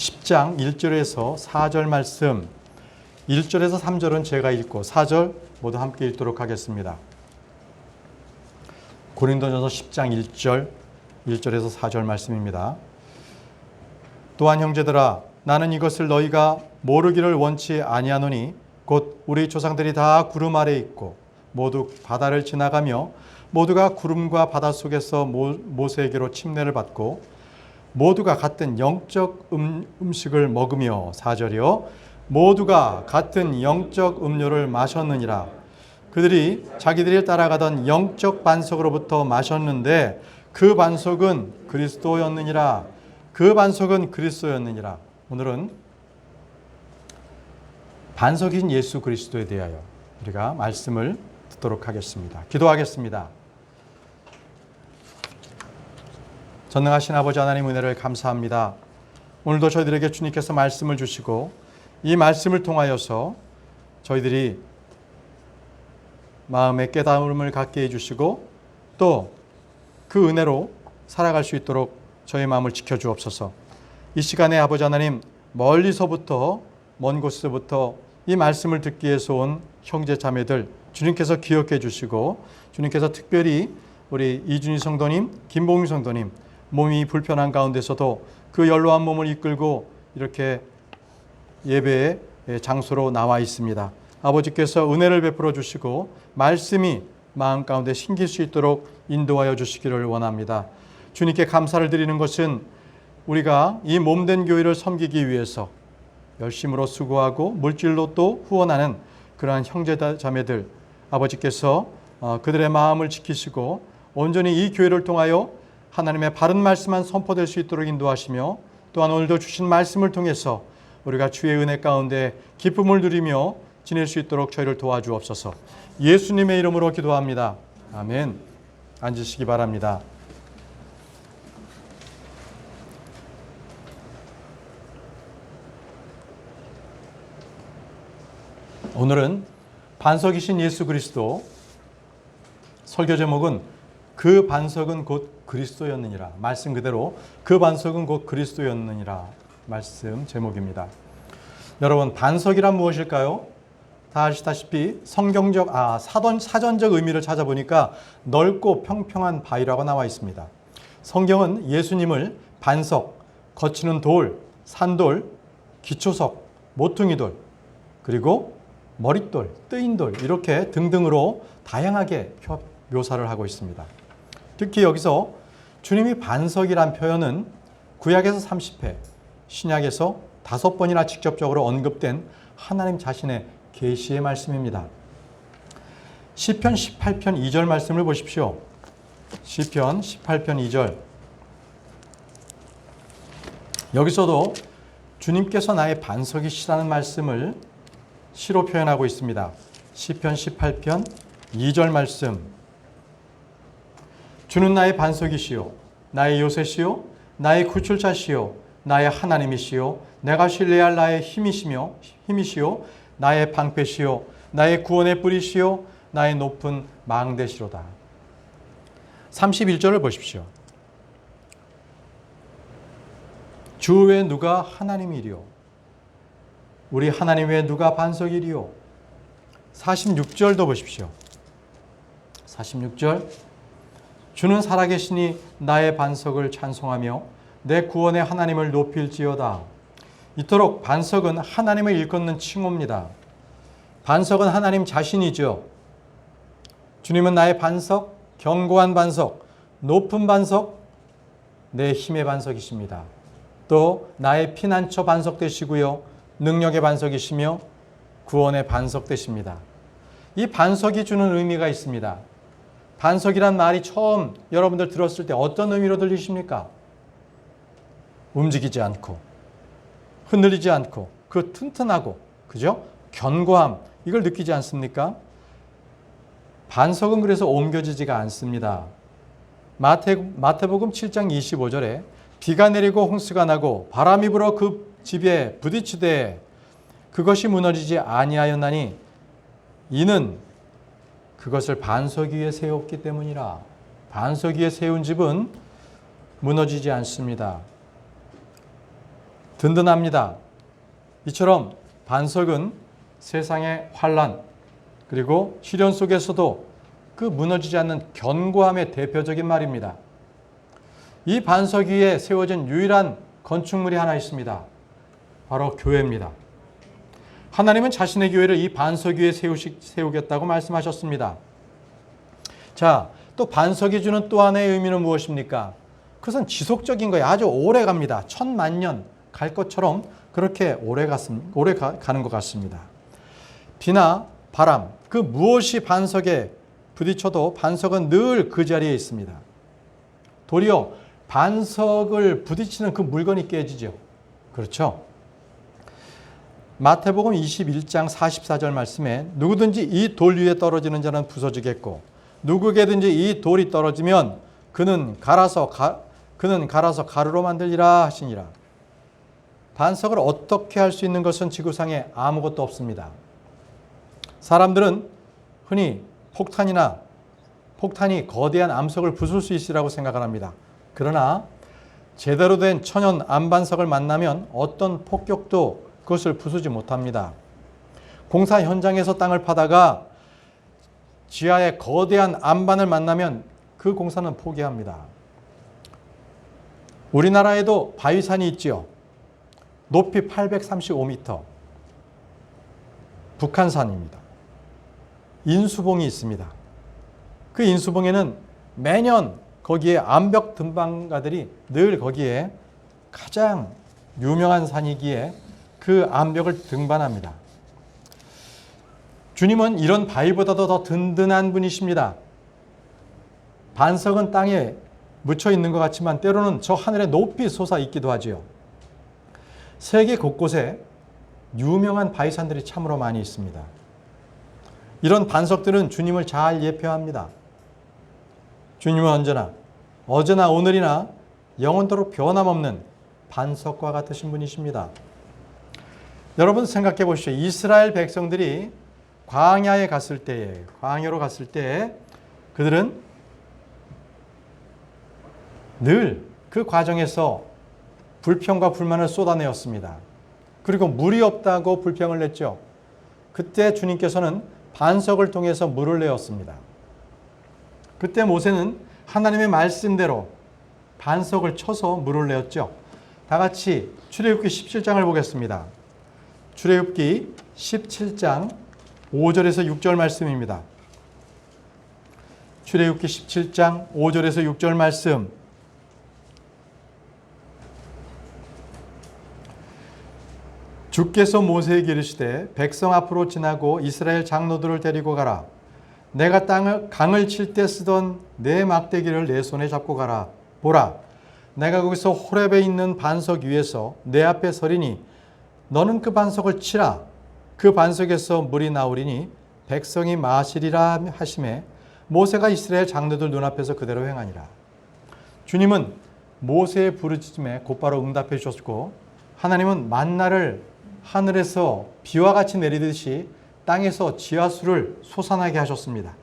10장 1절에서 4절 말씀, 1절에서 3절은 제가 읽고 4절 모두 함께 읽도록 하겠습니다. 고린도전서 10장 1절에서 4절 말씀입니다. 또한 형제들아, 나는 이것을 너희가 모르기를 원치 아니하노니 곧 우리 조상들이 다 구름 아래 있고 모두 바다를 지나가며 모두가 구름과 바다 속에서 모세에게로 침례를 받고 모두가 같은 영적 음식을 먹으며 4절이요 모두가 같은 영적 음료를 마셨느니라. 그들이 자기들이 따라가던 영적 반석으로부터 마셨는데 그 반석은 그리스도였느니라. 그 반석은 그리스도였느니라. 오늘은 반석인 예수 그리스도에 대하여 우리가 말씀을 듣도록 하겠습니다. 기도하겠습니다. 전능하신 아버지 하나님 은혜를 감사합니다. 오늘도 저희들에게 주님께서 말씀을 주시고 이 말씀을 통하여서 저희들이 마음의 깨달음을 갖게 해주시고 또 그 은혜로 살아갈 수 있도록 저희 마음을 지켜주옵소서. 이 시간에 아버지 하나님 멀리서부터 먼 곳에서부터 이 말씀을 듣기 위해서 온 형제 자매들 주님께서 기억해 주시고 주님께서 특별히 우리 이준희 성도님, 김봉희 성도님 몸이 불편한 가운데서도 그 연로한 몸을 이끌고 이렇게 예배의 장소로 나와 있습니다. 아버지께서 은혜를 베풀어 주시고 말씀이 마음 가운데 심길 수 있도록 인도하여 주시기를 원합니다. 주님께 감사를 드리는 것은 우리가 이 몸된 교회를 섬기기 위해서 열심으로 수고하고 물질로 또 후원하는 그러한 형제 자매들 아버지께서 그들의 마음을 지키시고 온전히 이 교회를 통하여 하나님의 바른 말씀만 선포될 수 있도록 인도하시며 또한 오늘도 주신 말씀을 통해서 우리가 주의 은혜 가운데 기쁨을 누리며 지낼 수 있도록 저희를 도와주옵소서. 예수님의 이름으로 기도합니다. 아멘. 앉으시기 바랍니다. 오늘은 반석이신 예수 그리스도, 설교 제목은 그 반석은 곧 그리스도였느니라. 말씀 그대로 그 반석은 곧 그리스도였느니라. 말씀 제목입니다. 여러분, 반석이란 무엇일까요? 다 아시다시피 성경적 사전적 의미를 찾아보니까 넓고 평평한 바위라고 나와 있습니다. 성경은 예수님을 반석, 거치는 돌, 산돌, 기초석, 모퉁이돌, 그리고 머릿돌, 뜨인돌 이렇게 등등으로 다양하게 묘사를 하고 있습니다. 특히 여기서 주님이 반석이란 표현은 구약에서 30회, 신약에서 5번이나 직접적으로 언급된 하나님 자신의 계시의 말씀입니다. 시편 18편 2절 말씀을 보십시오. 시편 18편 2절. 여기서도 주님께서 나의 반석이시라는 말씀을 시로 표현하고 있습니다. 시편 18편 2절 말씀. 주는 나의 반석이시요 나의 요새시요 나의 구출자시요 나의 하나님이시요 내가 신뢰할 나의 힘이시요 나의 방패시요 나의 구원의 뿌리시요 나의 높은 망대시로다. 31절을 보십시오. 주 외에 누가 하나님이리요 우리 하나님 외에 누가 반석이리요. 46절도 보십시오. 46절. 주는 살아계시니 나의 반석을 찬송하며 내 구원의 하나님을 높일지어다. 이토록 반석은 하나님을 일컫는 칭호입니다. 반석은 하나님 자신이죠. 주님은 나의 반석, 견고한 반석, 높은 반석, 내 힘의 반석이십니다. 또 나의 피난처 반석 되시고요. 능력의 반석이시며 구원의 반석 되십니다. 이 반석이 주는 의미가 있습니다. 반석이란 말이 처음 여러분들 들었을 때 어떤 의미로 들리십니까? 움직이지 않고 흔들리지 않고 그 튼튼하고 그죠? 견고함 이걸 느끼지 않습니까? 반석은 그래서 옮겨지지가 않습니다. 마태복음 7장 25절에 비가 내리고 홍수가 나고 바람이 불어 그 집에 부딪히되 그것이 무너지지 아니하였나니 이는 그것을 반석 위에 세웠기 때문이라. 반석 위에 세운 집은 무너지지 않습니다. 든든합니다. 이처럼 반석은 세상의 환난 그리고 시련 속에서도 그 무너지지 않는 견고함의 대표적인 말입니다. 이 반석 위에 세워진 유일한 건축물이 하나 있습니다. 바로 교회입니다. 하나님은 자신의 교회를 이 반석 위에 세우겠다고 말씀하셨습니다. 자, 또 반석이 주는 또 하나의 의미는 무엇입니까? 그것은 지속적인 거예요. 아주 오래 갑니다. 천만년 갈 것처럼 그렇게 오래 가는 것 같습니다. 비나 바람, 그 무엇이 반석에 부딪혀도 반석은 늘 그 자리에 있습니다. 도리어 반석을 부딪히는 그 물건이 깨지죠. 그렇죠? 마태복음 21장 44절 말씀에 누구든지 이 돌 위에 떨어지는 자는 부서지겠고 누구에게든지 이 돌이 떨어지면 그는 갈아서 가루로 만들리라 하시니라. 반석을 어떻게 할 수 있는 것은 지구상에 아무것도 없습니다. 사람들은 흔히 폭탄이 거대한 암석을 부술 수 있으라고 생각을 합니다. 그러나 제대로 된 천연 암반석을 만나면 어떤 폭격도 그것을 부수지 못합니다. 공사 현장에서 땅을 파다가 지하에 거대한 암반을 만나면 그 공사는 포기합니다. 우리나라에도 바위산이 있지요. 높이 835m. 북한산입니다. 인수봉이 있습니다. 그 인수봉에는 매년 거기에 암벽 등반가들이 늘 거기에 가장 유명한 산이기에 그 암벽을 등반합니다. 주님은 이런 바위보다도 더 든든한 분이십니다. 반석은 땅에 묻혀 있는 것 같지만 때로는 저 하늘에 높이 솟아 있기도 하지요. 세계 곳곳에 유명한 바위산들이 참으로 많이 있습니다. 이런 반석들은 주님을 잘 예표합니다. 주님은 언제나 어제나 오늘이나 영원토록 변함없는 반석과 같으신 분이십니다. 여러분 생각해 보십시오. 이스라엘 백성들이 광야로 갔을 때에 그들은 늘 그 과정에서 불평과 불만을 쏟아내었습니다. 그리고 물이 없다고 불평을 냈죠. 그때 주님께서는 반석을 통해서 물을 내었습니다. 그때 모세는 하나님의 말씀대로 반석을 쳐서 물을 내었죠. 다 같이 출애굽기 17장을 보겠습니다. 출애굽기 17장 5절에서 6절 말씀입니다. 출애굽기 17장 5절에서 6절 말씀. 주께서 모세에게 이르시되 백성 앞으로 지나고 이스라엘 장로들을 데리고 가라. 내가 강을 칠 때 쓰던 내 막대기를 내 손에 잡고 가라. 보라, 내가 거기서 호렙에 있는 반석 위에서 내 앞에 서리니 너는 그 반석을 치라. 그 반석에서 물이 나오리니 백성이 마시리라 하시매 모세가 이스라엘 장로들 눈앞에서 그대로 행하니라. 주님은 모세의 부르짖음에 곧바로 응답해 주셨고 하나님은 만나를 하늘에서 비와 같이 내리듯이 땅에서 지하수를 솟아나게 하셨습니다.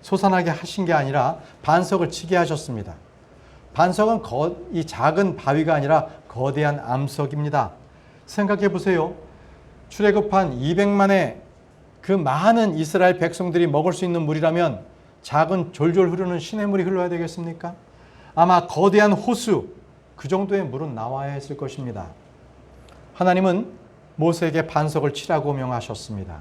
솟아나게 하신 게 아니라 반석을 치게 하셨습니다. 반석은 이 작은 바위가 아니라 거대한 암석입니다. 생각해 보세요. 출애굽한 200만의 그 많은 이스라엘 백성들이 먹을 수 있는 물이라면 작은 졸졸 흐르는 시냇물이 흘러야 되겠습니까? 아마 거대한 호수, 그 정도의 물은 나와야 했을 것입니다. 하나님은 모세에게 반석을 치라고 명하셨습니다.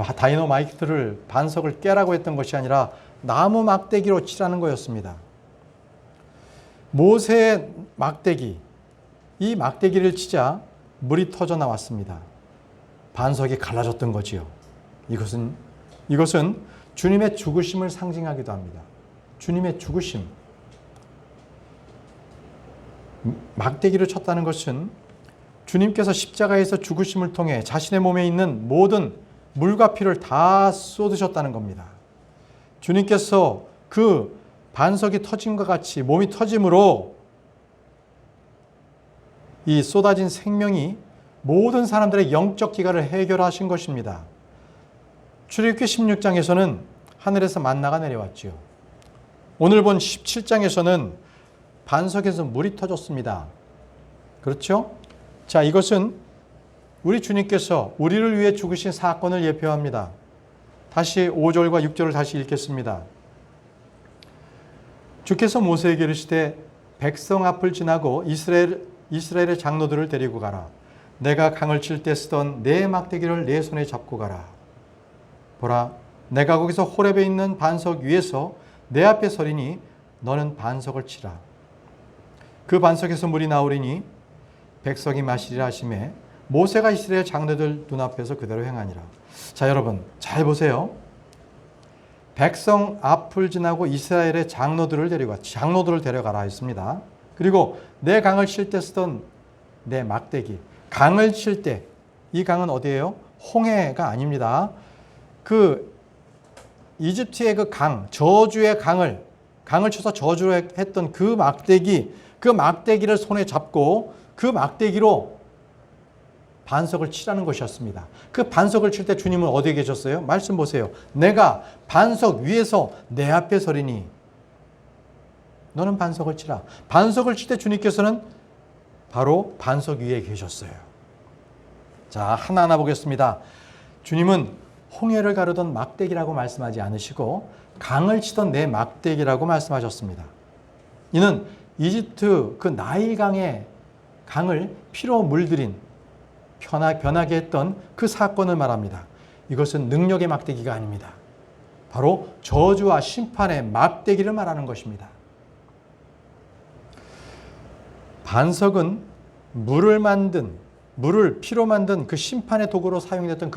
다이너마이트를 반석을 깨라고 했던 것이 아니라 나무 막대기로 치라는 거였습니다. 모세의 막대기, 이 막대기를 치자 물이 터져 나왔습니다. 반석이 갈라졌던 거지요. 이것은 주님의 죽으심을 상징하기도 합니다. 주님의 죽으심. 막대기를 쳤다는 것은 주님께서 십자가에서 죽으심을 통해 자신의 몸에 있는 모든 물과 피를 다 쏟으셨다는 겁니다. 주님께서 그 반석이 터짐과 같이 몸이 터짐으로 이 쏟아진 생명이 모든 사람들의 영적 기가를 해결하신 것입니다. 출애굽기 16장에서는 하늘에서 만나가 내려왔지요. 오늘 본 17장에서는 반석에서 물이 터졌습니다. 그렇죠? 자, 이것은 우리 주님께서 우리를 위해 죽으신 사건을 예표합니다. 다시 5절과 6절을 다시 읽겠습니다. 주께서 모세에게 이르시되 백성 앞을 지나고 이스라엘의 장로들을 데리고 가라. 내가 강을 칠 때 쓰던 내 막대기를 내 손에 잡고 가라. 보라, 내가 거기서 호렙에 있는 반석 위에서 내 앞에 서리니 너는 반석을 치라. 그 반석에서 물이 나오리니 백성이 마시리라 하시매 모세가 이스라엘 장로들 눈앞에서 그대로 행하니라. 자, 여러분 잘 보세요. 백성 앞을 지나고 이스라엘의 장로들을 데려가라 했습니다. 그리고 내 강을 칠 때 쓰던 내 막대기. 강을 칠 때, 이 강은 어디예요? 홍해가 아닙니다. 그 이집트의 그 강, 저주의 강을 쳐서 저주했던 그 막대기를 손에 잡고 그 막대기로 반석을 치라는 것이었습니다. 그 반석을 칠 때 주님은 어디에 계셨어요? 말씀 보세요. 내가 반석 위에서 내 앞에 서리니 너는 반석을 치라. 반석을 칠 때 주님께서는 바로 반석 위에 계셨어요. 자, 하나하나 보겠습니다. 주님은 홍해를 가르던 막대기라고 말씀하지 않으시고 강을 치던 내 막대기라고 말씀하셨습니다. 이는 이집트 그 나일강의 강을 피로 물들인 변하게 했던 그 사건을 말합니다. 이것은 능력의 막대기가 아닙니다. 바로 저주와 심판의 막대기를 말하는 것입니다. 반석은 물을 피로 만든 그 심판의 도구로 사용됐던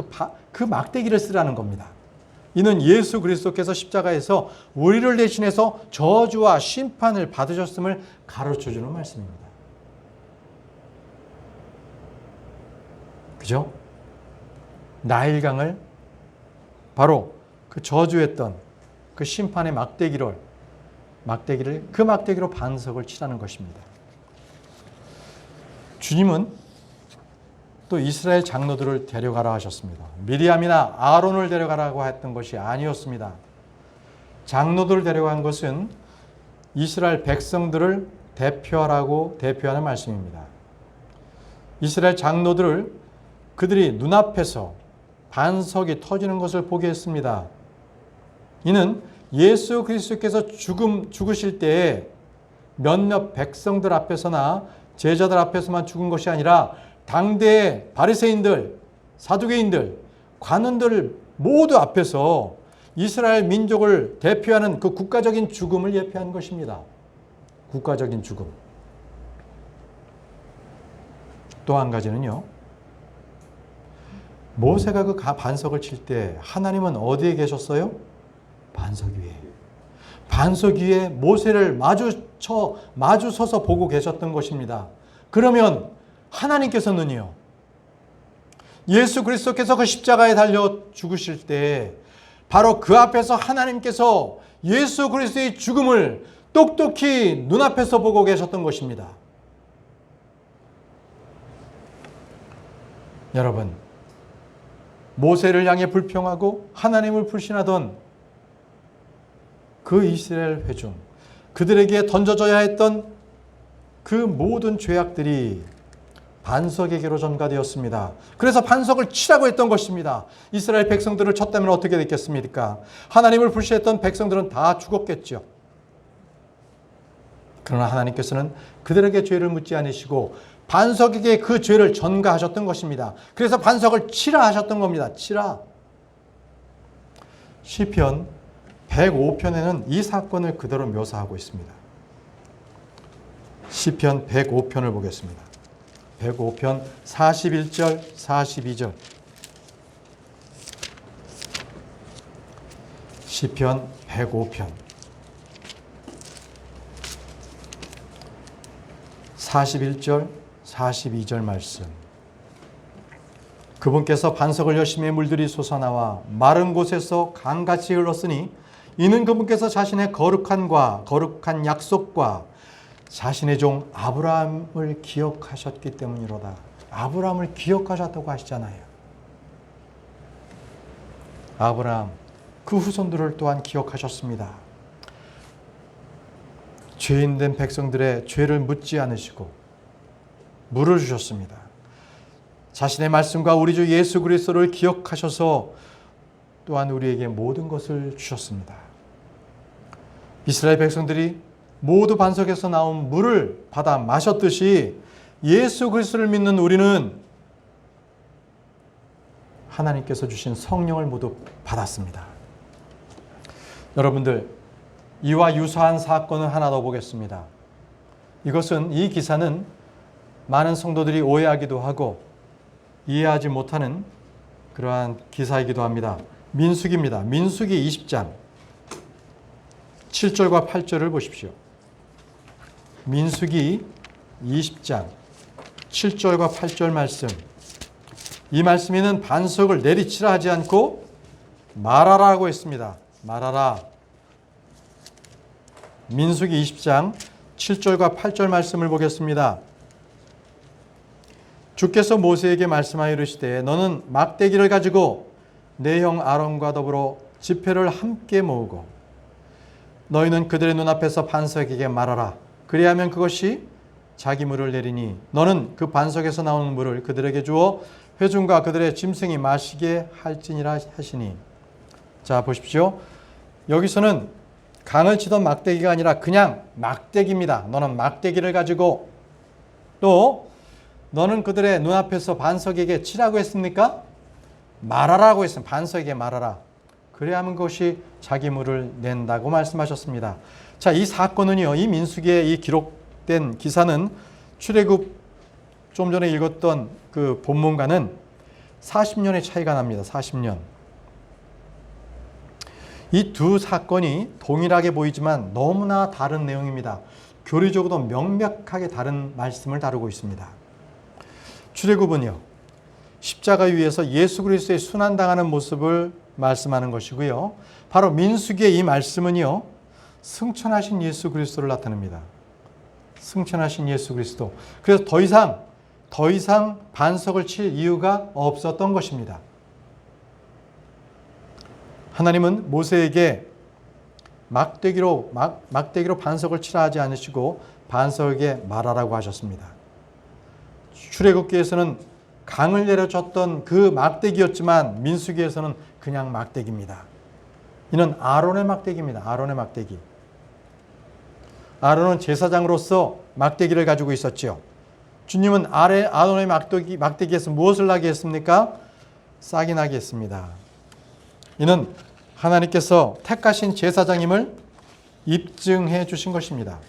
그 막대기를 쓰라는 겁니다. 이는 예수 그리스도께서 십자가에서 우리를 대신해서 저주와 심판을 받으셨음을 가르쳐주는 말씀입니다. 그죠? 나일강을 바로 그 저주했던 그 심판의 막대기로 반석을 치라는 것입니다. 주님은 또 이스라엘 장로들을 데려가라 하셨습니다. 미리암이나 아론을 데려가라고 했던 것이 아니었습니다. 장로들을 데려간 것은 이스라엘 백성들을 대표하는 말씀입니다. 이스라엘 장로들을 그들이 눈앞에서 반석이 터지는 것을 보게 했습니다. 이는 예수 그리스도께서 죽으실 때에 몇몇 백성들 앞에서나 제자들 앞에서만 죽은 것이 아니라 당대의 바리새인들, 사두개인들, 관원들 모두 앞에서 이스라엘 민족을 대표하는 그 국가적인 죽음을 예표한 것입니다. 국가적인 죽음. 또 한 가지는요. 모세가 그 반석을 칠 때 하나님은 어디에 계셨어요? 반석 위에. 반석 위에 모세를 마주서서 보고 계셨던 것입니다. 그러면 하나님께서는요. 예수 그리스도께서 그 십자가에 달려 죽으실 때 바로 그 앞에서 하나님께서 예수 그리스도의 죽음을 똑똑히 눈앞에서 보고 계셨던 것입니다. 여러분, 모세를 향해 불평하고 하나님을 불신하던 그 이스라엘 회중, 그들에게 던져져야 했던 그 모든 죄악들이 반석에게로 전가되었습니다. 그래서 반석을 치라고 했던 것입니다. 이스라엘 백성들을 쳤다면 어떻게 됐겠습니까? 하나님을 불신했던 백성들은 다 죽었겠죠. 그러나 하나님께서는 그들에게 죄를 묻지 않으시고 반석에게 그 죄를 전가하셨던 것입니다. 그래서 반석을 치라 하셨던 겁니다. 치라. 시편 105편에는 이 사건을 그대로 묘사하고 있습니다. 시편 105편을 보겠습니다. 105편 41절, 42절. 시편 105편 41절, 42절 말씀. 그분께서 반석을 여심에 물들이 솟아나와 마른 곳에서 강같이 흘렀으니 이는 그분께서 자신의 거룩한 약속과 자신의 종 아브라함을 기억하셨기 때문이로다. 아브라함을 기억하셨다고 하시잖아요. 아브라함, 그 후손들을 또한 기억하셨습니다. 죄인된 백성들의 죄를 묻지 않으시고 물을 주셨습니다. 자신의 말씀과 우리 주 예수 그리스도를 기억하셔서 또한 우리에게 모든 것을 주셨습니다. 이스라엘 백성들이 모두 반석에서 나온 물을 받아 마셨듯이 예수 그리스도를 믿는 우리는 하나님께서 주신 성령을 모두 받았습니다. 여러분들, 이와 유사한 사건을 하나 더 보겠습니다. 이 기사는 많은 성도들이 오해하기도 하고 이해하지 못하는 그러한 기사이기도 합니다. 민수기입니다. 민수기 20장 7절과 8절을 보십시오. 민수기 20장 7절과 8절 말씀. 이 말씀에는 반석을 내리치라 하지 않고 말하라고 했습니다. 말하라. 민수기 20장 7절과 8절 말씀을 보겠습니다. 주께서 모세에게 말씀하여 이르시되 너는 막대기를 가지고 내 형 아론과 더불어 지폐를 함께 모으고 너희는 그들의 눈앞에서 반석에게 말하라. 그리하면 그것이 자기 물을 내리니 너는 그 반석에서 나오는 물을 그들에게 주어 회중과 그들의 짐승이 마시게 할지니라 하시니. 자, 보십시오. 여기서는 강을 치던 막대기가 아니라 그냥 막대기입니다. 너는 막대기를 가지고, 또 너는 그들의 눈앞에서 반석에게 치라고 했습니까? 말하라고 했습니다. 반석에게 말하라. 그래야 하면 그것이 자기 물을 낸다고 말씀하셨습니다. 자, 이 사건은요, 이 민수기에 이 기록된 기사는 출애굽 좀 전에 읽었던 그 본문과는 40년의 차이가 납니다. 40년. 이 두 사건이 동일하게 보이지만 너무나 다른 내용입니다. 교리적으로 명백하게 다른 말씀을 다루고 있습니다. 출애굽은요, 십자가 위에서 예수 그리스도의 순환당하는 모습을 말씀하는 것이고요. 바로 민수기의 이 말씀은요, 승천하신 예수 그리스도를 나타냅니다. 승천하신 예수 그리스도. 그래서 더 이상 반석을 칠 이유가 없었던 것입니다. 하나님은 모세에게 막대기로 반석을 치라 하지 않으시고 반석에게 말하라고 하셨습니다. 출애굽기에서는 강을 내려줬던 그 막대기였지만 민수기에서는 그냥 막대기입니다. 이는 아론의 막대기입니다. 아론의 막대기. 아론은 제사장으로서 막대기를 가지고 있었지요. 주님은 아론의 막대기에서 무엇을 나게 했습니까? 싹이 나게 했습니다. 이는 하나님께서 택하신 제사장임을 입증해 주신 것입니다.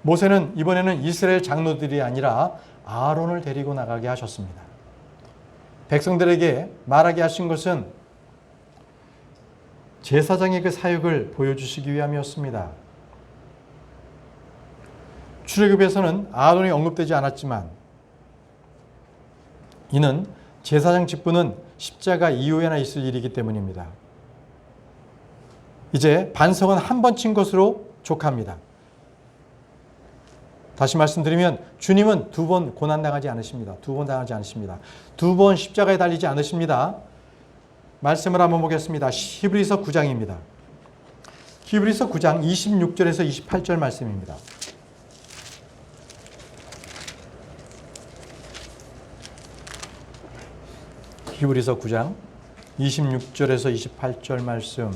모세는 이번에는 이스라엘 장로들이 아니라 아론을 데리고 나가게 하셨습니다. 백성들에게 말하게 하신 것은 제사장의 그 사역을 보여주시기 위함이었습니다. 출애굽에서는 아론이 언급되지 않았지만 이는 제사장 직분은 십자가 이후에나 있을 일이기 때문입니다. 이제 반석은 한 번 친 것으로 족합니다. 다시 말씀드리면 주님은 두 번 고난당하지 않으십니다. 두 번 당하지 않으십니다. 두 번 십자가에 달리지 않으십니다. 말씀을 한번 보겠습니다. 히브리서 9장입니다. 히브리서 9장 26절에서 28절 말씀입니다. 히브리서 9장 26절에서 28절 말씀.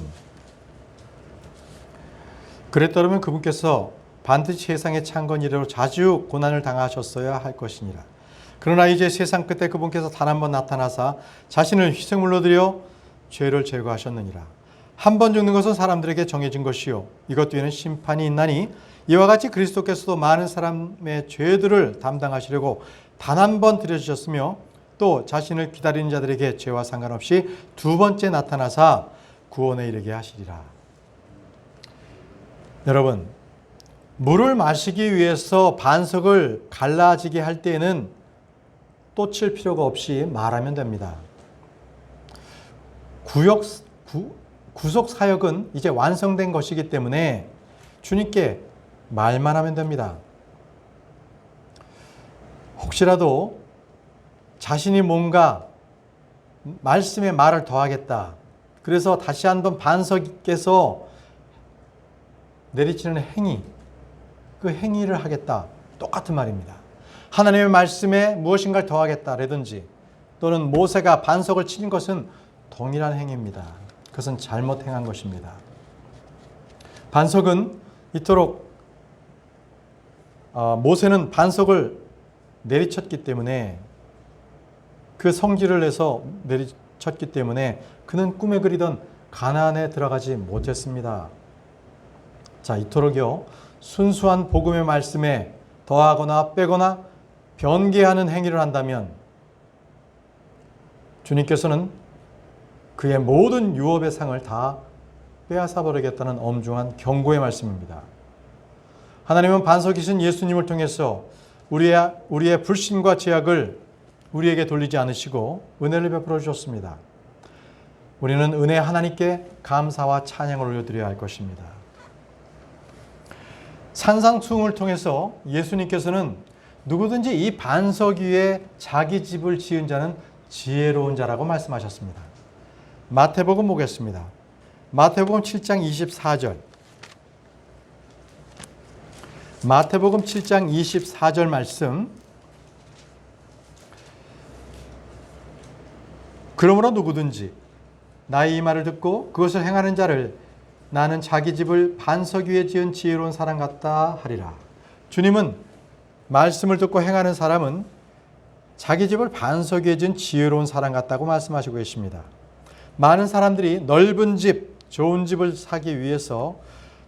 그랬더라면 그분께서 반드시 세상의 창건 이래로 자주 고난을 당하셨어야 할 것이니라. 그러나 이제 세상 끝에 그분께서 단 한 번 나타나사 자신을 희생물로 드려 죄를 제거하셨느니라. 한 번 죽는 것은 사람들에게 정해진 것이요 이것 뒤에는 심판이 있나니 이와 같이 그리스도께서도 많은 사람의 죄들을 담당하시려고 단 한 번 드려주셨으며 또 자신을 기다리는 자들에게 죄와 상관없이 두 번째 나타나사 구원에 이르게 하시리라. 여러분, 물을 마시기 위해서 반석을 갈라지게 할 때에는 또 칠 필요가 없이 말하면 됩니다. 구속 사역은 이제 완성된 것이기 때문에 주님께 말만 하면 됩니다. 혹시라도 자신이 뭔가 말씀에 말을 더하겠다. 그래서 다시 한번 반석께서 내리치는 행위, 그 행위를 하겠다. 똑같은 말입니다. 하나님의 말씀에 무엇인가를 더하겠다라든지 또는 모세가 반석을 친 것은 동일한 행위입니다. 그것은 잘못 행한 것입니다. 반석은 이토록 모세는 반석을 내리쳤기 때문에 그 성질을 내서 내리쳤기 때문에 그는 꿈에 그리던 가나안에 들어가지 못했습니다. 자, 이토록요 순수한 복음의 말씀에 더하거나 빼거나 변개하는 행위를 한다면 주님께서는 그의 모든 유업의 상을 다 빼앗아 버리겠다는 엄중한 경고의 말씀입니다. 하나님은 반석이신 예수님을 통해서 우리의 불신과 죄악을 우리에게 돌리지 않으시고 은혜를 베풀어 주셨습니다. 우리는 은혜 하나님께 감사와 찬양을 올려드려야 할 것입니다. 산상수훈을 통해서 예수님께서는 누구든지 이 반석 위에 자기 집을 지은 자는 지혜로운 자라고 말씀하셨습니다. 마태복음 보겠습니다. 마태복음 7장 24절. 마태복음 7장 24절 말씀. 그러므로 누구든지 나의 이 말을 듣고 그것을 행하는 자를 나는 자기 집을 반석 위에 지은 지혜로운 사람 같다 하리라. 주님은 말씀을 듣고 행하는 사람은 자기 집을 반석 위에 지은 지혜로운 사람 같다고 말씀하시고 계십니다. 많은 사람들이 넓은 집, 좋은 집을 사기 위해서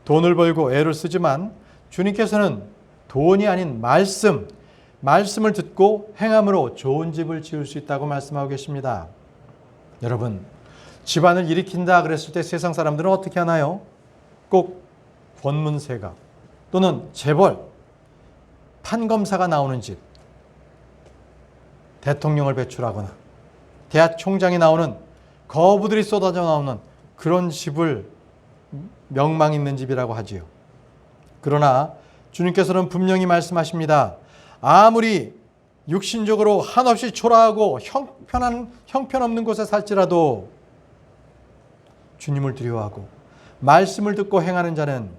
돈을 벌고 애를 쓰지만 주님께서는 돈이 아닌 말씀을 듣고 행함으로 좋은 집을 지을 수 있다고 말씀하고 계십니다. 여러분, 집안을 일으킨다 그랬을 때 세상 사람들은 어떻게 하나요? 꼭 권문세가 또는 재벌, 판검사가 나오는 집, 대통령을 배출하거나 대학 총장이 나오는 거부들이 쏟아져 나오는 그런 집을 명망 있는 집이라고 하지요. 그러나 주님께서는 분명히 말씀하십니다. 아무리 육신적으로 한없이 초라하고 형편없는 곳에 살지라도 주님을 두려워하고 말씀을 듣고 행하는 자는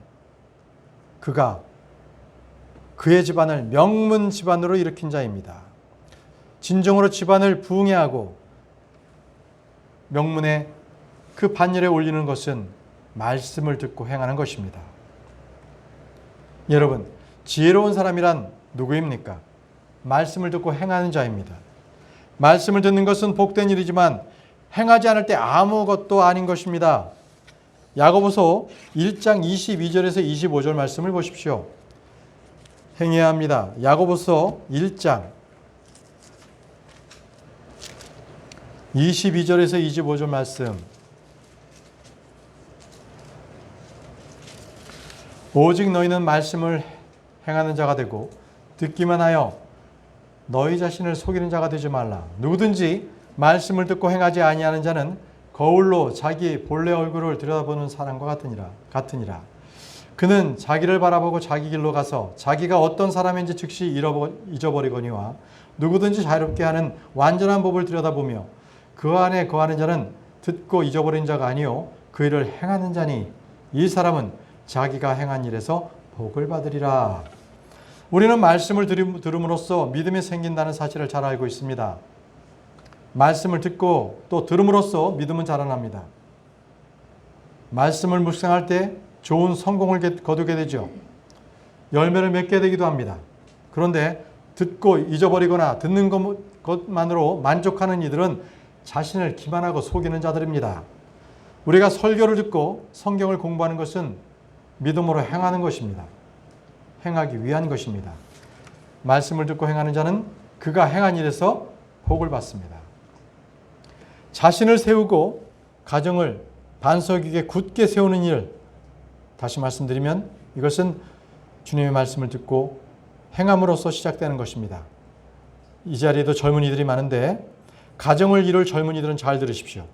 그가 그의 집안을 명문 집안으로 일으킨 자입니다. 진정으로 집안을 부흥해 하고 명문의 그 반열에 올리는 것은 말씀을 듣고 행하는 것입니다. 여러분, 지혜로운 사람이란 누구입니까? 말씀을 듣고 행하는 자입니다. 말씀을 듣는 것은 복된 일이지만 행하지 않을 때 아무것도 아닌 것입니다. 야고보서 1장 22절에서 25절 말씀을 보십시오. 행해야 합니다. 야고보서 1장 22절에서 25절 말씀. 오직 너희는 말씀을 행하는 자가 되고 듣기만 하여 너희 자신을 속이는 자가 되지 말라. 누구든지 말씀을 듣고 행하지 아니하는 자는 거울로 자기 본래 얼굴을 들여다보는 사람과 같으니라. 그는 자기를 바라보고 자기 길로 가서 자기가 어떤 사람인지 즉시 잊어버리거니와 누구든지 자유롭게 하는 완전한 법을 들여다보며 그 안에 거하는 자는 듣고 잊어버린 자가 아니요 그 일을 행하는 자니 이 사람은 자기가 행한 일에서 복을 받으리라. 우리는 말씀을 들음으로써 믿음이 생긴다는 사실을 잘 알고 있습니다. 말씀을 듣고 또 들음으로써 믿음은 자라납니다. 말씀을 묵상할 때 좋은 성공을 거두게 되죠. 열매를 맺게 되기도 합니다. 그런데 듣고 잊어버리거나 듣는 것만으로 만족하는 이들은 자신을 기만하고 속이는 자들입니다. 우리가 설교를 듣고 성경을 공부하는 것은 믿음으로 행하는 것입니다. 행하기 위한 것입니다. 말씀을 듣고 행하는 자는 그가 행한 일에서 복을 받습니다. 자신을 세우고 가정을 반석 위에 굳게 세우는 일, 다시 말씀드리면 이것은 주님의 말씀을 듣고 행함으로써 시작되는 것입니다. 이 자리에도 젊은이들이 많은데 가정을 이룰 젊은이들은 잘 들으십시오.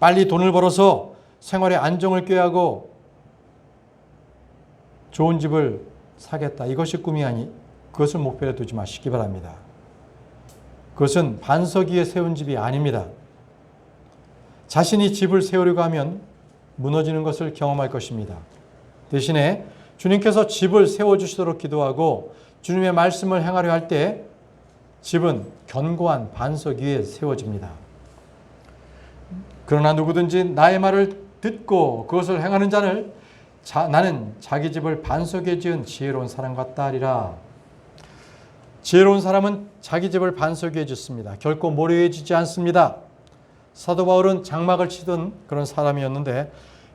빨리 돈을 벌어서 생활의 안정을 꾀하고 좋은 집을 사겠다. 이것이 꿈이 아니 그것을 목표로 두지 마시기 바랍니다. 그것은 반석 위에 세운 집이 아닙니다. 자신이 집을 세우려고 하면 무너지는 것을 경험할 것입니다. 대신에 주님께서 집을 세워주시도록 기도하고 주님의 말씀을 행하려 할 때 집은 견고한 반석 위에 세워집니다. 그러나 누구든지 나의 말을 듣고 그것을 행하는 자는 나는 자기 집을 반석 위에 지은 지혜로운 사람 같다 하리라. 지혜로운 사람은 자기 집을 반석 위에 짓습니다. 결코 모래 위에 짓지 않습니다. 사도 바울은 장막을 치던 그런 사람이었는데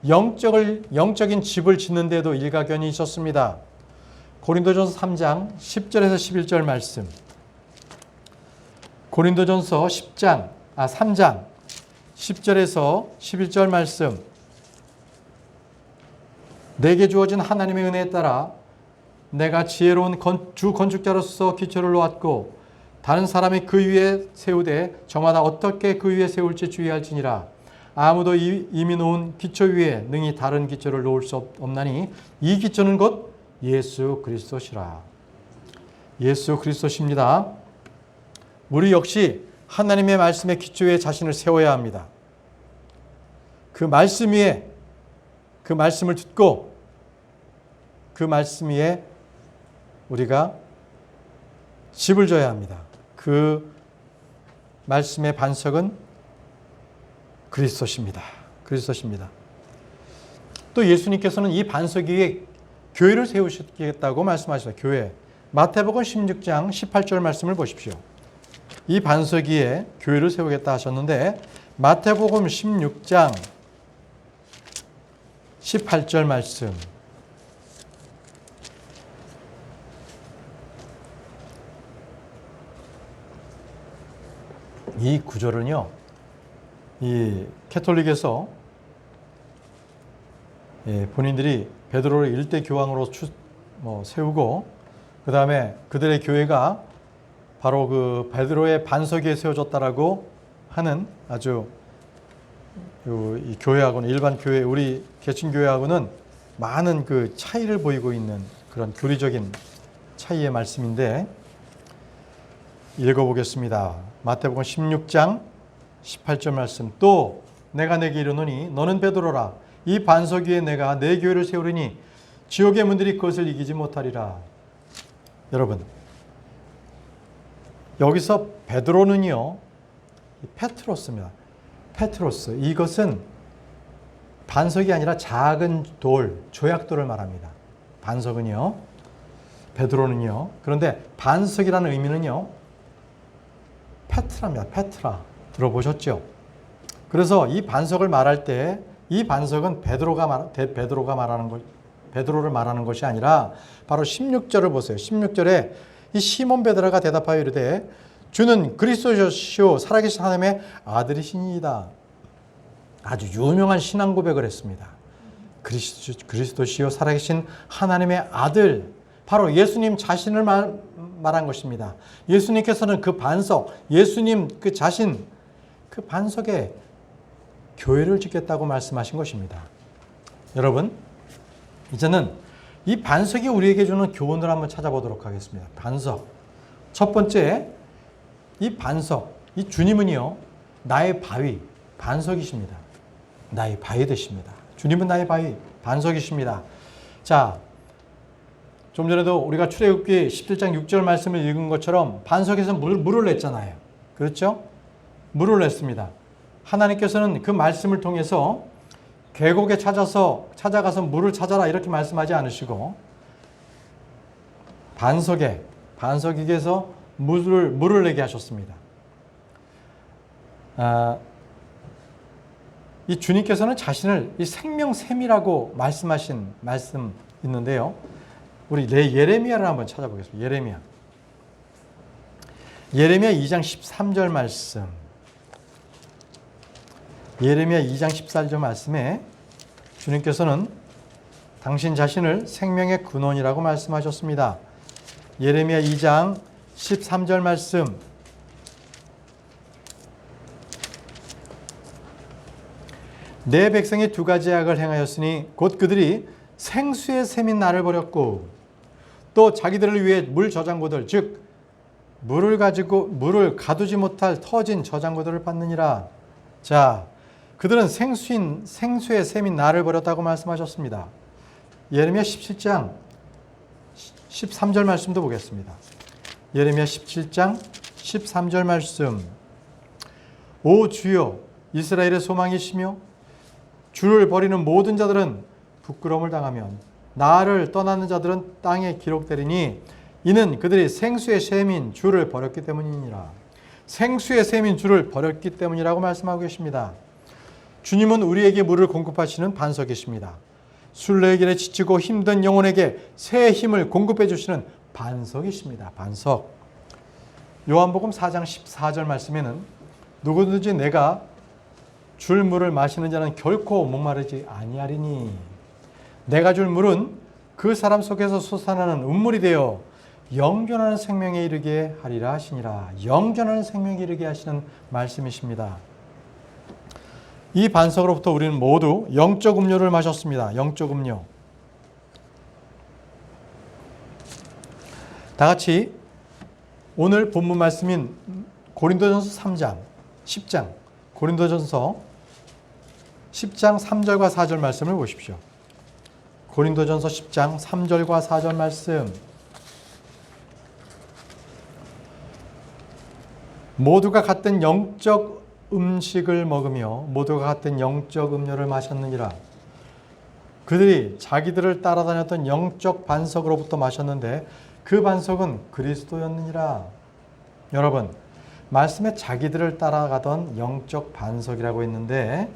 영적인 집을 짓는 데도 일가견이 있었습니다. 고린도전서 3장 10절에서 11절 말씀. 고린도전서 3장 10절에서 11절 말씀. 내게 주어진 하나님의 은혜에 따라 내가 지혜로운 주 건축자로서 기초를 놓았고 다른 사람이 그 위에 세우되 저마다 어떻게 그 위에 세울지 주의할지니라. 아무도 이미 놓은 기초 위에 능히 다른 기초를 놓을 수 없나니 이 기초는 곧 예수 그리스도시라. 예수 그리스도십니다. 우리 역시 하나님의 말씀의 기초에 자신을 세워야 합니다. 그 말씀 위에 그 말씀을 듣고 그 말씀 위에 우리가 집을 져야 합니다. 그 말씀의 반석은 그리스도십니다. 그리스도십니다. 또 예수님께서는 이 반석 위에 교회를 세우시겠다고 말씀하셨어요. 교회. 마태복음 16장 18절 말씀을 보십시오. 이 반석 위에 교회를 세우겠다 하셨는데 마태복음 16장 18절 말씀. 이 구절은요, 이 캐톨릭에서 본인들이 베드로를 일대 교황으로 세우고 그 다음에 그들의 교회가 바로 그 베드로의 반석 위에 세워졌다라고 하는 아주 이 교회하고는 일반 교회 우리 개신교회하고는 많은 그 차이를 보이고 있는 그런 교리적인 차이의 말씀인데 읽어보겠습니다. 마태복음 16장 18절 말씀. 또 내가 내게 이르노니 너는 베드로라. 이 반석 위에 내가 내 교회를 세우리니 지옥의 문들이 그것을 이기지 못하리라. 여러분, 여기서 베드로는요, 페트로스입니다. 페트로스. 이것은 반석이 아니라 작은 돌, 조약돌을 말합니다. 반석은요, 베드로는요. 그런데 반석이라는 의미는요, 페트라입니다. 페트라. 들어보셨죠? 그래서 이 반석을 말할 때 이 반석은 베드로를 말하는 것이 아니라 바로 16절을 보세요. 16절에 이 시몬 베드로가 대답하여 이르되 주는 그리스도시요 살아계신 하나님의 아들이시니이다. 아주 유명한 신앙 고백을 했습니다. 그리스도시요 살아계신 하나님의 아들, 바로 예수님 자신을 말한 것입니다. 예수님께서는 그 반석, 예수님 그 자신, 그 반석에 교회를 짓겠다고 말씀하신 것입니다. 여러분, 이제는 이 반석이 우리에게 주는 교훈을 한번 찾아보도록 하겠습니다. 반석. 첫 번째, 이 반석, 이 주님은요, 나의 바위, 반석이십니다. 나의 바위 되십니다. 주님은 나의 바위, 반석이십니다. 자, 좀 전에도 우리가 출애굽기 17장 6절 말씀을 읽은 것처럼 반석에서 물을 냈잖아요. 그렇죠? 물을 냈습니다. 하나님께서는 그 말씀을 통해서 계곡에 찾아가서 물을 찾아라 이렇게 말씀하지 않으시고 반석에게서 물을 내게 하셨습니다. 이 주님께서는 자신을 이 생명샘이라고 말씀하신 말씀 있는데요. 우리 예레미야를 한번 찾아보겠습니다. 예레미야 2장 13절 말씀. 예레미야 2장 14절 말씀에 주님께서는 당신 자신을 생명의 근원이라고 말씀하셨습니다. 예레미야 2장 13절 말씀. 내 백성이 두 가지 악을 행하였으니 곧 그들이 생수의 샘인 나를 버렸고 또 자기들을 위해 물 저장고들 즉 물을 가두지 못할 터진 저장고들을 받느니라. 자, 그들은 생수의 샘인 나를 버렸다고 말씀하셨습니다. 예레미야 17장 13절 말씀도 보겠습니다. 예레미야 17장 13절 말씀. 오 주여, 이스라엘의 소망이시며 주를 버리는 모든 자들은 부끄러움을 당하면 나를 떠나는 자들은 땅에 기록되리니 이는 그들이 생수의 셈인 주를 버렸기 때문이니라. 생수의 셈인 주를 버렸기 때문이라고 말씀하고 계십니다. 주님은 우리에게 물을 공급하시는 반석이십니다. 순례의 길에 지치고 힘든 영혼에게 새 힘을 공급해 주시는 반석이십니다. 반석. 요한복음 4장 14절 말씀에는 누구든지 내가 줄 물을 마시는 자는 결코 목마르지 아니하리니 내가 줄 물은 그 사람 속에서 솟아나는 운물이 되어 영존하는 생명에 이르게 하리라 하시니라. 영존하는 생명에 이르게 하시는 말씀이십니다. 이 반석으로부터 우리는 모두 영적 음료를 마셨습니다. 영적 음료. 다 같이 오늘 본문 말씀인 고린도전서 3장, 10장, 고린도전서 10장 3절과 4절 말씀을 보십시오. 고린도전서 10장 3절과 4절 말씀. 모두가 같은 영적 음식을 먹으며 모두가 같은 영적 음료를 마셨느니라. 그들이 자기들을 따라다녔던 영적 반석으로부터 마셨는데 그 반석은 그리스도였느니라. 여러분, 말씀에 자기들을 따라가던 영적 반석이라고 했는데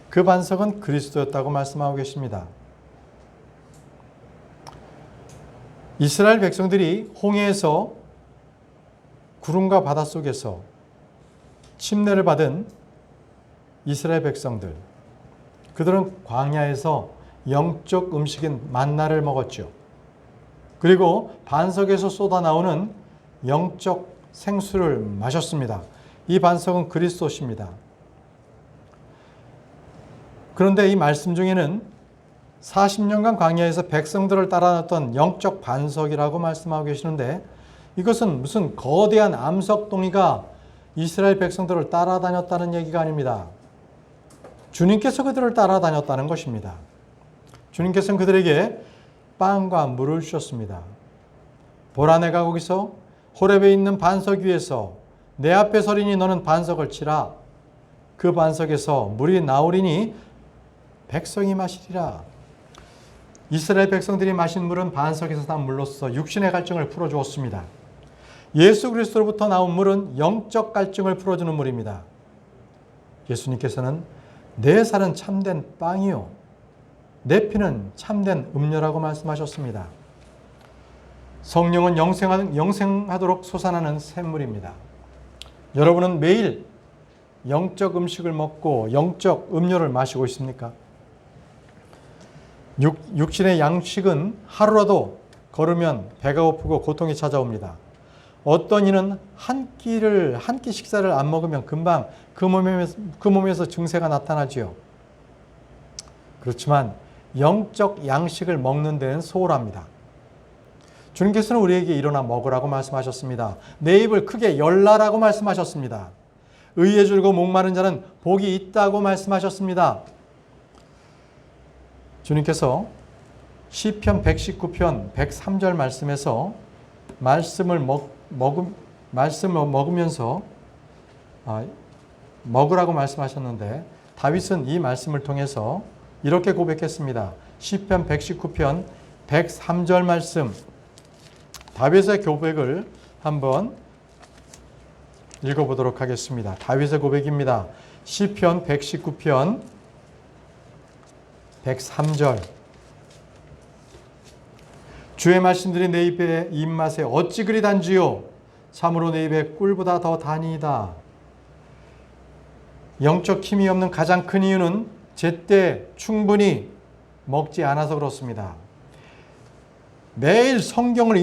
그 반석은 그리스도였다고 말씀하고 계십니다. 이스라엘 백성들이 홍해에서 구름과 바다 속에서 침례를 받은 이스라엘 백성들, 그들은 광야에서 영적 음식인 만나를 먹었죠. 그리고 반석에서 쏟아나오는 영적 생수를 마셨습니다. 이 반석은 그리스도십니다. 그런데 이 말씀 중에는 40년간 광야에서 백성들을 따라놨던 영적 반석이라고 말씀하고 계시는데 이것은 무슨 거대한 암석동이가 이스라엘 백성들을 따라다녔다는 얘기가 아닙니다. 주님께서 그들을 따라다녔다는 것입니다. 주님께서는 그들에게 빵과 물을 주셨습니다. 보라, 내가 거기서 호렙에 있는 반석 위에서 내 앞에 서리니 너는 반석을 치라. 그 반석에서 물이 나오리니 백성이 마시리라. 이스라엘 백성들이 마신 물은 반석에서 난 물로서 육신의 갈증을 풀어주었습니다. 예수 그리스도로부터 나온 물은 영적 갈증을 풀어주는 물입니다. 예수님께서는 내 살은 참된 빵이요 내 피는 참된 음료라고 말씀하셨습니다. 성령은 영생하도록 솟아나는 샘물입니다. 여러분은 매일 영적 음식을 먹고 영적 음료를 마시고 있습니까? 육신의 양식은 하루라도 걸으면 배가 고프고 고통이 찾아옵니다. 어떤 이는 한 끼 식사를 안 먹으면 금방 그 몸에서 증세가 나타나지요. 그렇지만 영적 양식을 먹는 데는 소홀합니다. 주님께서는 우리에게 일어나 먹으라고 말씀하셨습니다. 내 입을 크게 열라라고 말씀하셨습니다. 의에 줄고 목마른 자는 복이 있다고 말씀하셨습니다. 주님께서 시편 119편 103절 말씀에서 말씀을 먹으면서 먹으라고 말씀하셨는데 다윗은 이 말씀을 통해서 이렇게 고백했습니다. 시편 119편 103절 말씀, 다윗의 고백을 한번 읽어보도록 하겠습니다. 다윗의 고백입니다. 시편 119편 103절. 주의 말씀들이 내 입맛에 어찌 그리 단지요 참으로 내 입에 꿀보다 더 다니이다. 영적 힘이 없는 가장 큰 이유는 제때 충분히 먹지 않아서 그렇습니다. 매일 성경을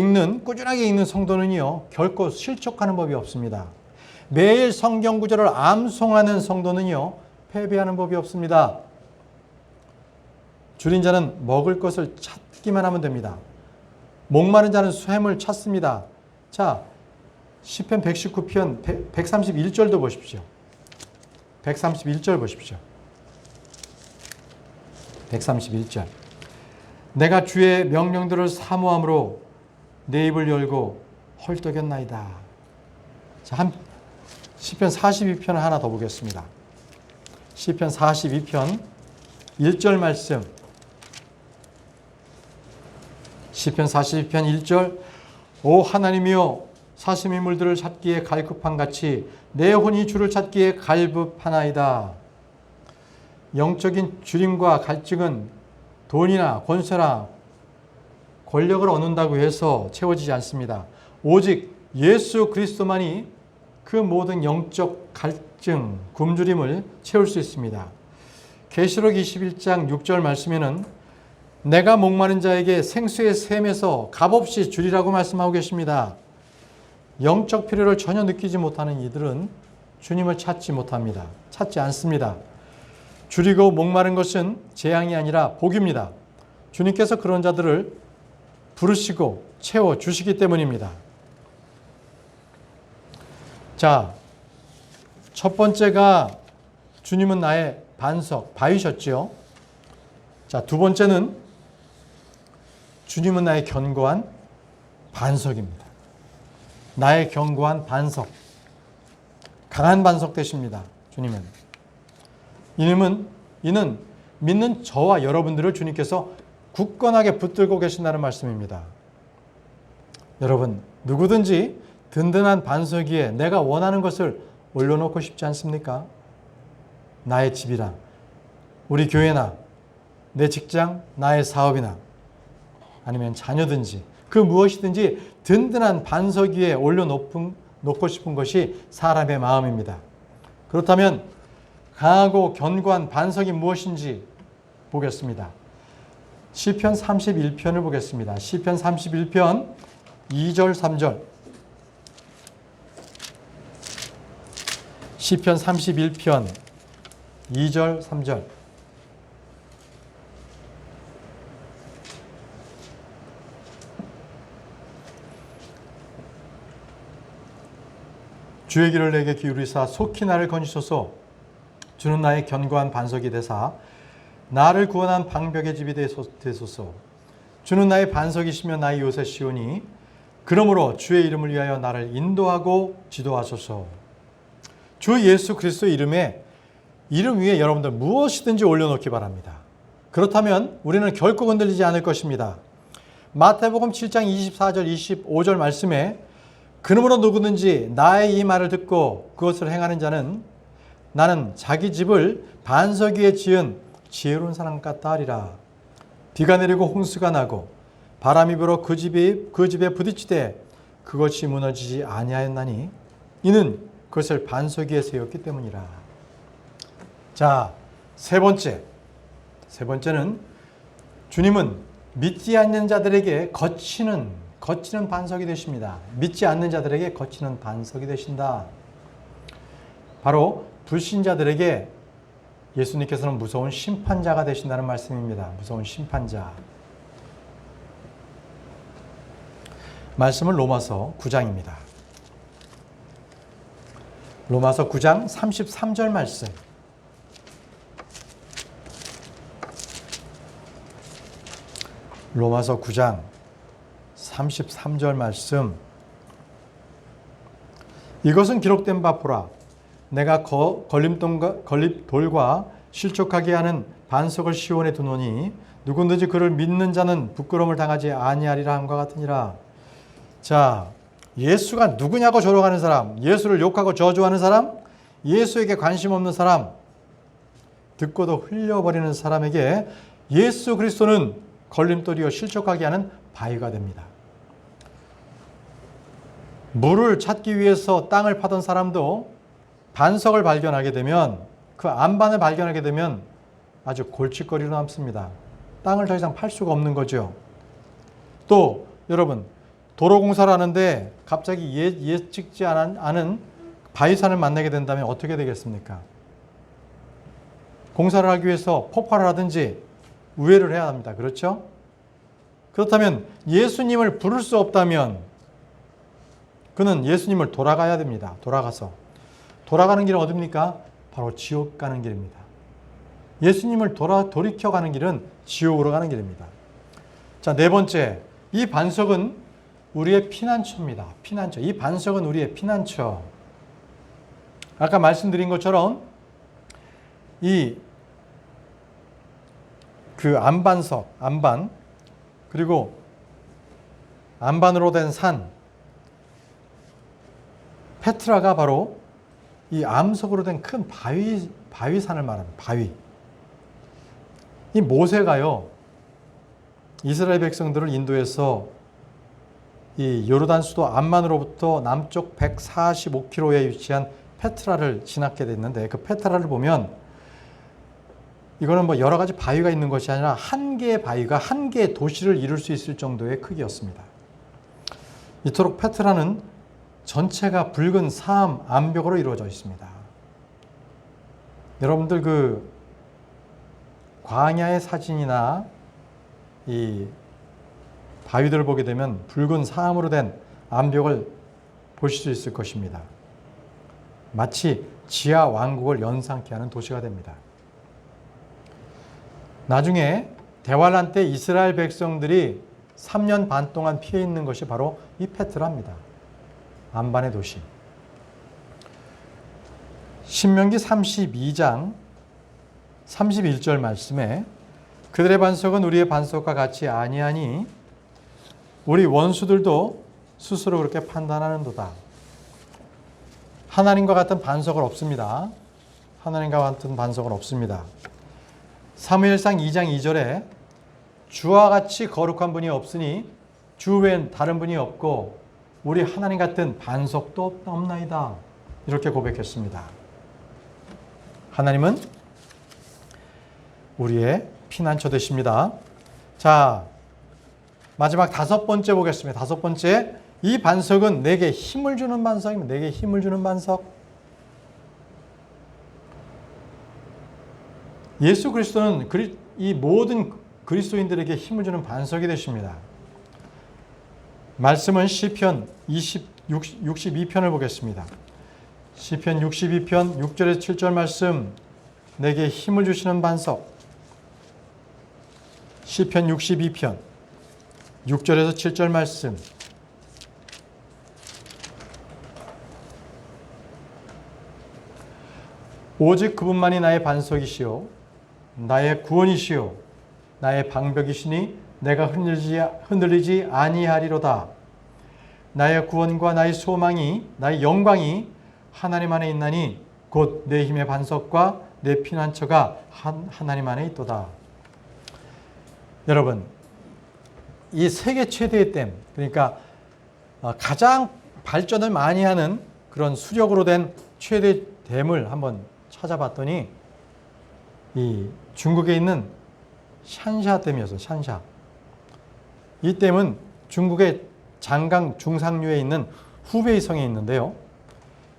꾸준하게 읽는 성도는요 결코 실족하는 법이 없습니다. 매일 성경 구절을 암송하는 성도는요 패배하는 법이 없습니다. 줄인 자는 먹을 것을 찾기만 하면 됩니다. 목마른 자는 샘을 찾습니다. 자, 시편 119편 131절도 보십시오. 131절 보십시오. 131절. 내가 주의 명령들을 사모함으로 내 입을 열고 헐떡였나이다. 자, 시편 42편 하나 더 보겠습니다. 시편 42편 1절 말씀. 시편 42편 1절. 오 하나님이여, 사슴이 물들을 찾기에 갈급함같이 내 혼이 주를 찾기에 갈급하나이다. 영적인 주림과 갈증은 돈이나 권세나 권력을 얻는다고 해서 채워지지 않습니다. 오직 예수 그리스도만이 그 모든 영적 갈증, 굶주림을 채울 수 있습니다. 계시록 21장 6절 말씀에는 내가 목마른 자에게 생수의 샘에서 값없이 주리라고 말씀하고 계십니다. 영적 필요를 전혀 느끼지 못하는 이들은 주님을 찾지 못합니다. 찾지 않습니다. 줄이고 목마른 것은 재앙이 아니라 복입니다. 주님께서 그런 자들을 부르시고 채워주시기 때문입니다. 자, 첫 번째가 주님은 나의 반석, 바위셨죠. 자, 두 번째는 주님은 나의 견고한 반석입니다. 나의 견고한 반석, 강한 반석 되십니다. 주님은. 이는 믿는 저와 여러분들을 주님께서 굳건하게 붙들고 계신다는 말씀입니다. 여러분, 누구든지 든든한 반석 위에 내가 원하는 것을 올려놓고 싶지 않습니까? 나의 집이나 우리 교회나 내 직장, 나의 사업이나 아니면 자녀든지 그 무엇이든지 든든한 반석 위에 올려놓고 싶은 것이 사람의 마음입니다. 그렇다면 강하고 견고한 반석이 무엇인지 보겠습니다. 시편 31편을 보겠습니다. 시편 31편 2절 3절. 시편 31편 2절 3절. 주의 길을 내게 기울이사 속히 나를 건지소서. 주는 나의 견고한 반석이 되사 나를 구원한 방벽의 집이 되소서. 주는 나의 반석이시며 나의 요새시오니 그러므로 주의 이름을 위하여 나를 인도하고 지도하소서. 주 예수 그리스도의 이름 위에 여러분들 무엇이든지 올려놓기 바랍니다. 그렇다면 우리는 결코 흔들리지 않을 것입니다. 마태복음 7장 24절 25절 말씀에 그러므로 누구든지 나의 이 말을 듣고 그것을 행하는 자는 나는 자기 집을 반석 위에 지은 지혜로운 사람 같다 하리라. 비가 내리고 홍수가 나고 바람이 불어 그 집에 부딪히되 그것이 무너지지 아니하였나니 이는 그것을 반석 위에 세웠기 때문이라. 자, 세 번째는 주님은 믿지 않는 자들에게 거치는 반석이 되십니다. 믿지 않는 자들에게 거치는 반석이 되신다. 바로 불신자들에게 예수님께서는 무서운 심판자가 되신다는 말씀입니다. 무서운 심판자. 말씀은 로마서 9장입니다. 로마서 9장 33절 말씀. 로마서 9장 33절 말씀. 이것은 기록된 바 보라. 내가 걸림돌과 실족하게 하는 반석을 시온에 두노니 누구든지 그를 믿는 자는 부끄러움을 당하지 아니하리라 함과 같으니라. 자, 예수가 누구냐고 조롱하는 사람, 예수를 욕하고 저주하는 사람, 예수에게 관심 없는 사람, 듣고도 흘려버리는 사람에게 예수 그리스도는 걸림돌이요 실족하게 하는 바위가 됩니다. 물을 찾기 위해서 땅을 파던 사람도 반석을 발견하게 되면, 그 안반을 발견하게 되면 아주 골칫거리로 남습니다. 땅을 더 이상 팔 수가 없는 거죠. 또 여러분, 도로공사를 하는데 갑자기 예측지 않은 바위산을 만나게 된다면 어떻게 되겠습니까? 공사를 하기 위해서 폭발을 하든지 우회를 해야 합니다. 그렇죠? 그렇다면 예수님을 부를 수 없다면 그는 예수님을 돌아가야 됩니다. 돌아가는 길은 어디입니까? 바로 지옥 가는 길입니다. 예수님을 돌이켜 가는 길은 지옥으로 가는 길입니다. 자, 네 번째, 이 반석은 우리의 피난처입니다. 피난처. 이 반석은 우리의 피난처. 아까 말씀드린 것처럼 그 안반석, 안반, 그리고 안반으로 된 산, 페트라가 바로 이 암석으로 된 큰 바위산을 말합니다. 바위. 이 모세가요, 이스라엘 백성들을 인도해서 이 요르단 수도 암만으로부터 남쪽 145km에 위치한 페트라를 지나게 됐는데, 그 페트라를 보면 이거는 뭐 여러 가지 바위가 있는 것이 아니라 한 개의 바위가 한 개의 도시를 이룰 수 있을 정도의 크기였습니다. 이토록 페트라는 전체가 붉은 사암 암벽으로 이루어져 있습니다. 여러분들 그 광야의 사진이나 이 바위들을 보게 되면 붉은 사암으로 된 암벽을 보실 수 있을 것입니다. 마치 지하 왕국을 연상케 하는 도시가 됩니다. 나중에 대환란 때 이스라엘 백성들이 3년 반 동안 피해 있는 것이 바로 이 페트라입니다. 안반의 도시. 신명기 32장 31절 말씀에 그들의 반석은 우리의 반석과 같이 아니하니 우리 원수들도 스스로 그렇게 판단하는도다. 하나님과 같은 반석은 없습니다. 하나님과 같은 반석은 없습니다. 사무엘상 2장 2절에 주와 같이 거룩한 분이 없으니 주 외엔 다른 분이 없고 우리 하나님 같은 반석도 없나이다. 이렇게 고백했습니다. 하나님은 우리의 피난처 되십니다. 자, 마지막 다섯 번째 보겠습니다. 다섯 번째, 이 반석은 내게 힘을 주는 반석입니다. 내게 힘을 주는 반석. 예수 그리스도는 이 모든 그리스도인들에게 힘을 주는 반석이 되십니다. 말씀은 시편 62편을 보겠습니다. 시편 62편 6절에서 7절 말씀, 내게 힘을 주시는 반석. 시편 62편 6절에서 7절 말씀. 오직 그분만이 나의 반석이시요 나의 구원이시요 나의 방벽이시니 내가 흔들리지 아니하리로다. 나의 구원과 나의 소망이 나의 영광이 하나님 안에 있나니 곧 내 힘의 반석과 내 피난처가 하나님 안에 있도다. 여러분, 이 세계 최대의 댐, 그러니까 가장 발전을 많이 하는 그런 수력으로 된 최대 댐을 한번 찾아봤더니 이 중국에 있는 샨샤 댐이었어요. 샨샤. 이 댐은 중국의 장강 중상류에 있는 후베이 성에 있는데요.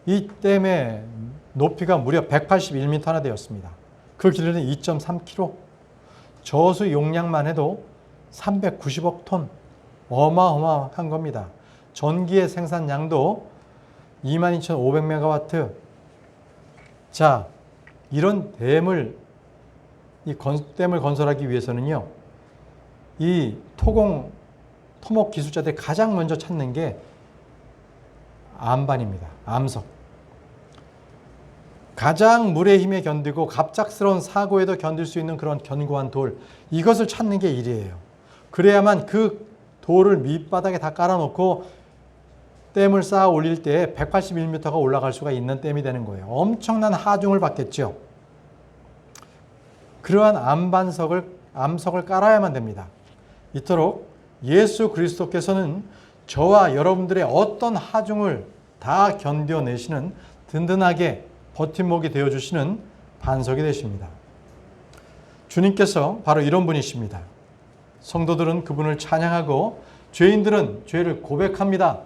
이 댐의 높이가 무려 181m나 되었습니다. 그 길이는 2.3km. 저수 용량만 해도 390억 톤. 어마어마한 겁니다. 전기의 생산량도 22,500메가와트. 자, 이런 댐을 건설하기 위해서는요, 이 토목 기술자들이 가장 먼저 찾는 게 암반입니다. 암석. 가장 물의 힘에 견디고 갑작스러운 사고에도 견딜 수 있는 그런 견고한 돌, 이것을 찾는 게 일이에요. 그래야만 그 돌을 밑바닥에 다 깔아놓고 댐을 쌓아 올릴 때 181m가 올라갈 수가 있는 댐이 되는 거예요. 엄청난 하중을 받겠죠. 그러한 암석을 깔아야만 됩니다. 이토록 예수 그리스도께서는 저와 여러분들의 어떤 하중을 다 견뎌내시는 든든하게 버팀목이 되어주시는 반석이 되십니다. 주님께서 바로 이런 분이십니다. 성도들은 그분을 찬양하고 죄인들은 죄를 고백합니다.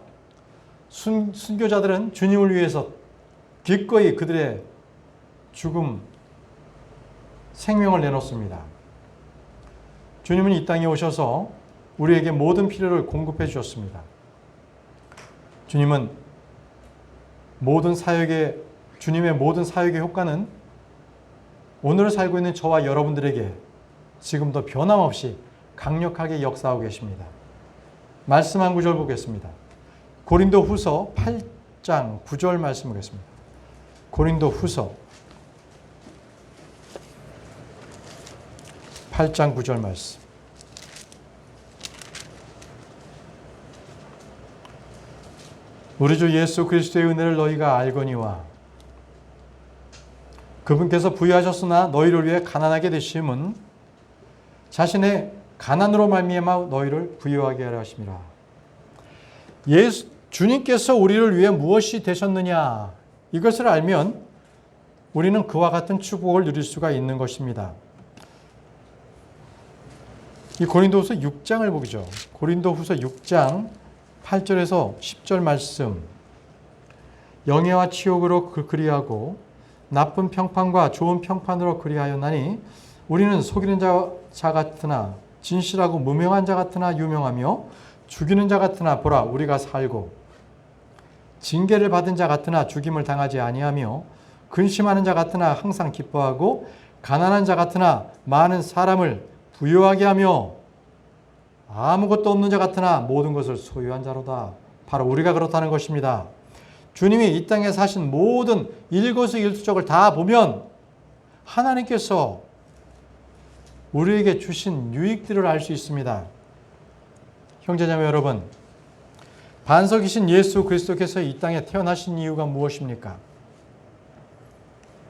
순교자들은 주님을 위해서 기꺼이 그들의 생명을 내놓습니다. 주님은 이 땅에 오셔서 우리에게 모든 필요를 공급해 주셨습니다. 주님의 모든 사역의 효과는 오늘 살고 있는 저와 여러분들에게 지금도 변함없이 강력하게 역사하고 계십니다. 말씀 한 구절 보겠습니다. 고린도 후서 8장 9절 말씀 보겠습니다. 고린도 후서 8장 9절 말씀. 우리 주 예수 그리스도의 은혜를 너희가 알거니와 그분께서 부유하셨으나 너희를 위해 가난하게 되심은 자신의 가난으로 말미암아 너희를 부유하게 하려 하심이라. 주님께서 우리를 위해 무엇이 되셨느냐, 이것을 알면 우리는 그와 같은 축복을 누릴 수가 있는 것입니다. 이 고린도후서 6장을 보죠. 고린도후서 6장 8절에서 10절 말씀. 영예와 치욕으로 그리하고 나쁜 평판과 좋은 평판으로 그리하였나니 우리는 속이는 자 같으나 진실하고 무명한 자 같으나 유명하며 죽이는 자 같으나 보라 우리가 살고 징계를 받은 자 같으나 죽임을 당하지 아니하며 근심하는 자 같으나 항상 기뻐하고 가난한 자 같으나 많은 사람을 부유하게 하며 아무것도 없는 자 같으나 모든 것을 소유한 자로다. 바로 우리가 그렇다는 것입니다. 주님이 이 땅에 사신 모든 일거수일투족을 다 보면 하나님께서 우리에게 주신 유익들을 알 수 있습니다. 형제자매 여러분, 반석이신 예수 그리스도께서 이 땅에 태어나신 이유가 무엇입니까?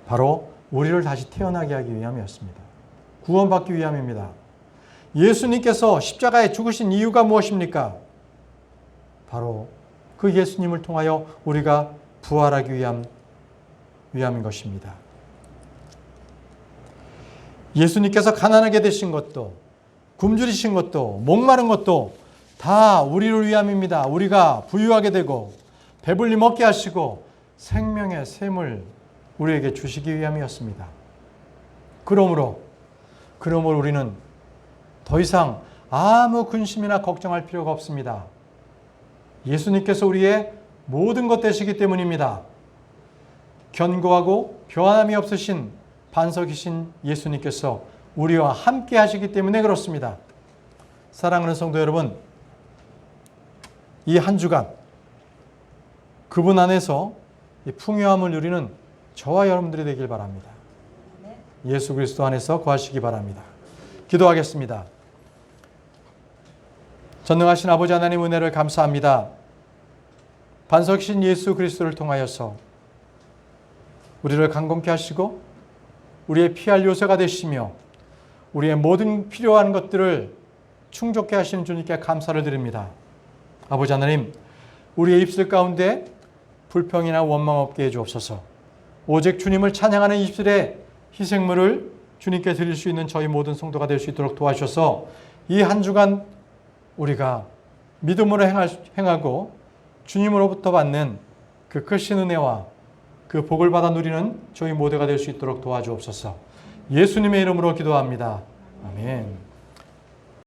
바로 우리를 다시 태어나게 하기 위함이었습니다. 구원받기 위함입니다. 예수님께서 십자가에 죽으신 이유가 무엇입니까? 바로 그 예수님을 통하여 우리가 부활하기 위함인 것입니다. 예수님께서 가난하게 되신 것도, 굶주리신 것도, 목마른 것도 다 우리를 위함입니다. 우리가 부유하게 되고 배불리 먹게 하시고 생명의 샘을 우리에게 주시기 위함이었습니다. 그러므로 우리는 더 이상 아무 근심이나 걱정할 필요가 없습니다. 예수님께서 우리의 모든 것 되시기 때문입니다. 견고하고 변함이 없으신 반석이신 예수님께서 우리와 함께 하시기 때문에 그렇습니다. 사랑하는 성도 여러분, 이 한 주간 그분 안에서 풍요함을 누리는 저와 여러분들이 되길 바랍니다. 예수 그리스도 안에서 거하시기 바랍니다. 기도하겠습니다. 전능하신 아버지 하나님 은혜를 감사합니다. 반석이신 예수 그리스도를 통하여서 우리를 강건케 하시고 우리의 피할 요새가 되시며 우리의 모든 필요한 것들을 충족케 하시는 주님께 감사를 드립니다. 아버지 하나님, 우리의 입술 가운데 불평이나 원망 없게 해주옵소서. 오직 주님을 찬양하는 입술에 희생물을 주님께 드릴 수 있는 저희 모든 성도가 될 수 있도록 도와주셔서 이 한 주간 우리가 믿음으로 행하고 주님으로부터 받는 그 크신 은혜와 그 복을 받아 누리는 저희 모두가 될 수 있도록 도와주옵소서. 예수님의 이름으로 기도합니다. 아멘.